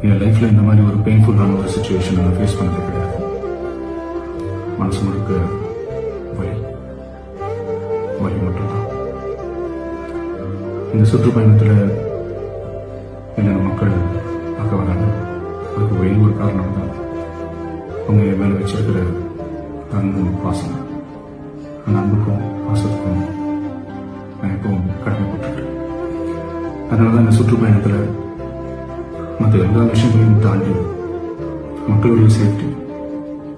என் லைஃப்ல இந்த மாதிரி ஒரு பெயின்ஃபுல்லான ஒரு சுச்சுவேஷன் நான் ஃபேஸ் பண்ணது கிடையாது. மனசு முழுக்க வலி வலி மட்டும்தான். இந்த சுற்றுப்பயணத்தில் என்னென்ன மக்கள் பார்க்க வராங்க, அதுக்கு ஒரே ஒரு காரணம் தான் அவங்க என் மேலே வச்சிருக்கிற அன்பும் பாசம். அந்த அன்புக்கும் பாசத்துக்கும் நான் எப்பவும் கடமைப்பட்டுட்டேன். அதனால தான் இந்த சுற்றுப்பயணத்தில் மற்ற எல்லா விஷயங்களையும் தாண்டி மக்களுடைய சேஃப்டி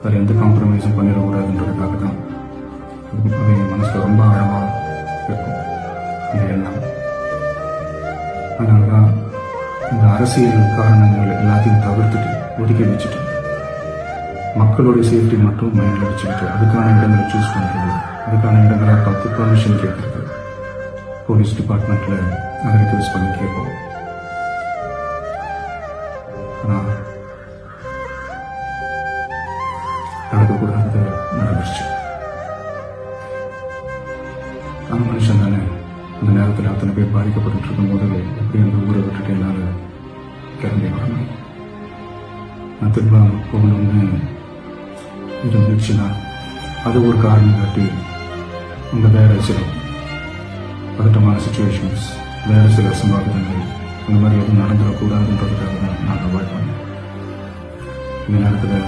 அதில் எந்த காம்ப்ரமைஸும் பண்ணிடக்கூடாதுன்றதுக்காக தான் அது என் மனசில் ரொம்ப ஆழமாக இருக்கும் இந்த எண்ணம். அதனால தான் இந்த அரசியல் காரணங்கள் எல்லாத்தையும் தவிர்த்துட்டு ஒதுக்கி வச்சுட்டு மக்களுடைய சேஃப்டி மட்டும் மைண்டில் வச்சுக்கிட்டு அதுக்கான இடங்களை சூஸ் பண்ணுறது, அதுக்கான இடங்களை பார்த்து பர்மிஷன் கேட்கறது, போலீஸ் டிபார்ட்மெண்ட்டில் அதை ரிக்வெஸ்ட் பண்ணி கேட்போம். ஆனால் நடக்கக்கூடாது நடந்துருச்சு. அந்த மனுஷன் தானே அந்த நேரத்தில் அத்தனை பேர் பாதிக்கப்பட்டு இருக்கும்போது எப்படி அந்த ஊரை விட்டுட்டு என்னால் கிளம்பி வரணும். நான் திரும்ப போகணும்னு இருந்துச்சுன்னா அது ஒரு காரணம் காட்டி அந்த வேற சில பதட்டமான சுச்சுவேஷன்ஸ், வேற சில சம்பாவிதங்கள் அந்த மாதிரி எதுவும் நடந்துடக்கூடாதுன்றதுக்காக தான் நான் அவாய்ட் பண்ணேன். இந்த நேரத்தில்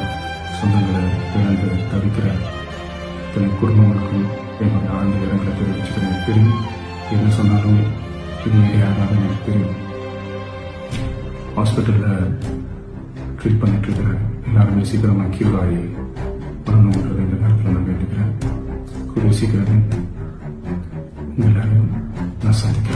சொந்தங்களை இழந்து தவிக்கிற இத்தனை குடும்பங்களுக்கும் என்னுடைய ஆழ்ந்த இடங்களை தெரிவிச்சுக்கிறேன். தெரியும் என்ன சொன்னாலும் இது யாராவது எனக்கு தெரியும். ஹாஸ்பிட்டலில் ட்ரீட் பண்ணிட்டு இருக்கிற எல்லாருமே சீக்கிரமாக கியூர் ஆகி வரணுன்றது இந்த நேரத்தில் நான் வேண்டிக்கிறேன். கூடிய சீக்கிரமே எல்லாரையும் நான் சந்திக்கிறேன்.